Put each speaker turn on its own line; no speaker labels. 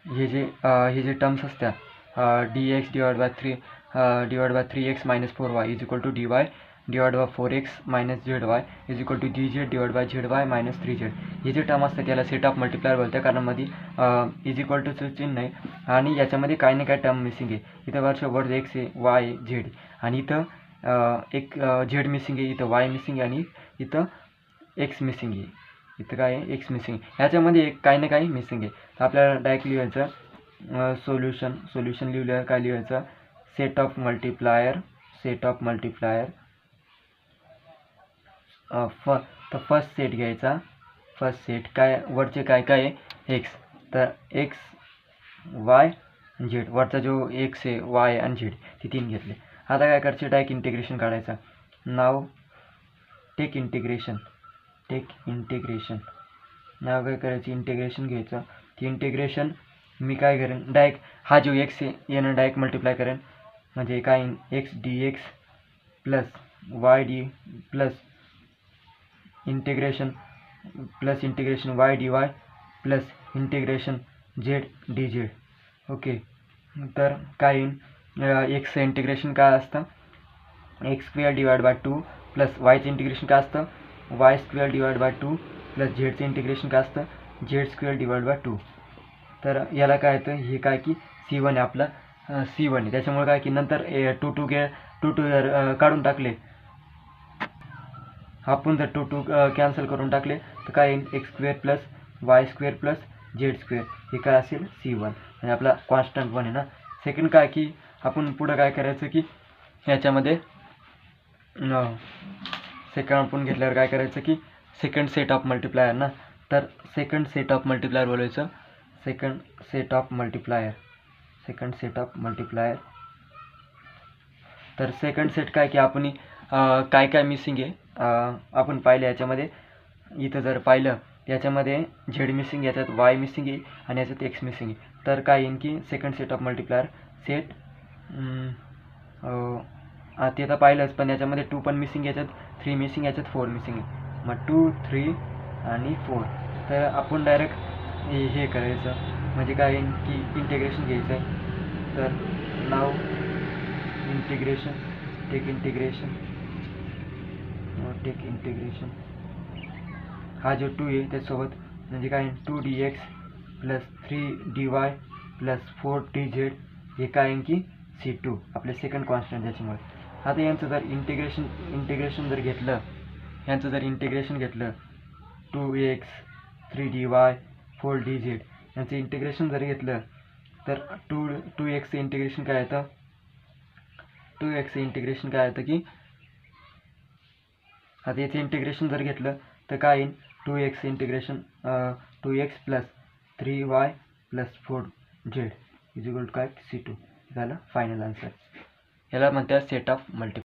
हे जे टर्म्स असतात dx divide by 3x minus 4y is equal to dy divide by 4x मायनसzy is equal to dz divide by zy minus 3z. हे जे term असतात त्याला सेट ऑफ मल्टिप्लायर बोलतात, कारण मध्ये इज इक्वल टूचं चिन्ह आहे आणि याच्यामध्ये काही ना काही टर्म मिसिंग आहे. इथं वरच्या x आहे, y आहे, z आहे आणि इथं एक z मिसिंग आहे, इथं y मिसिंग आहे आणि इथं x मिसिंग आहे. इथं काय आहे, x मिसिंग आहे. ह्याच्यामध्ये काही ना काही मिसिंग आहे. तर आपल्याला डायरेक्ट लिहायचं सोल्युशन लिहिल्यावर काय लिहायचं, सेट ऑफ मल्टिप्लायर तर फर्स्ट सेट घ्यायचा. फर्स्ट सेट काय वरचे काय काय आहे एक्स, तर एक्स वाय झेड, वरचा जो एक्स आहे वाय आणि झेड ते 3 घेतले. आता काय करायचं, डायरेक्ट इंटिग्रेशन काढायचं. नाव टेक इंटिग्रेशन नाव काय करायचं, इंटिग्रेशन घ्यायचं. ती इंटिग्रेशन मी काय करेन, डायरेक्ट हा जो एक्स आहे यानं डायरेक्ट मल्टिप्लाय करेन, म्हणजे काय X D X plus Y D plus integration Y D Y plus integration Z D Z. Okay, तर काय येईल, एक्सचं इंटिग्रेशन काय असतं, X square divide by 2 plus वायचं इंटिग्रेशन काय असतं, Y square divide by 2 plus झेडचं इंटिग्रेशन काय असतं, झेड स्क्वेअर डिवाइड बाय 2. तर याला काय येतं, हे काय की C1 आहे आपलं, C1 आहे. त्याच्यामुळे काय की नंतर 2 जर काढून टाकले, आपण जर 2 कॅन्सल करून टाकले तर काय येईल, x square plus y square plus Z square हे काय असेल C1 आणि आपला कॉन्स्टंट 1 आहे ना. सेकंड काय की आपण पुढं काय करायचं की ह्याच्यामध्ये सेकंड आपण घेतल्यावर काय करायचं की सेकंड सेट ऑफ मल्टिप्लायर ना, तर सेकंड सेट ऑफ मल्टिप्लायर बोलायचं. सेकंड सेट ऑफ मल्टिप्लायर तर सेकंड सेट काय की आपण काय काय मिसिंग आहे आपण पाहिलं याच्यामध्ये. इथं जर पाहिलं याच्यामध्ये झेड मिसिंग, याच्यात वाय मिसिंग आहे आणि याच्यात एक्स मिसिंग आहे. तर काय येईल की second set of multiplier set ते तर पाहिलंच, पण याच्यामध्ये 2 पण मिसिंग, याच्यात 3 मिसिंग, याच्यात 4 मिसिंग आहे. मग 2, 3 आणि 4. तर आपण डायरेक्ट हे करायचं, म्हणजे काय येईल की इंटिग्रेशन घ्यायचं आहे. तर नाव टेक इंटिग्रेशन हा जो 2 आहे त्याच्यासोबत, म्हणजे काय 2 dx plus 3 dy plus 4 dz हे काय आहे की C2 आपले सेकंड कॉन्स्टंट. त्याच्यामुळे आता यांचं जर इंटिग्रेशन जर घेतलं, 2x 3 dy 4 dz यांचं इंटिग्रेशन जर घेतलं तर 2x इंटिग्रेशन काय येतं, 2x इंटिग्रेशन काय येतं की आता याचं इंटिग्रेशन जर घेतलं तर काय येईल, 2x integration 2x plus 3y plus 4z is equal to काय C2 झालं फायनल आन्सर. याला म्हणतात सेट ऑफ मल्टिप्लायर.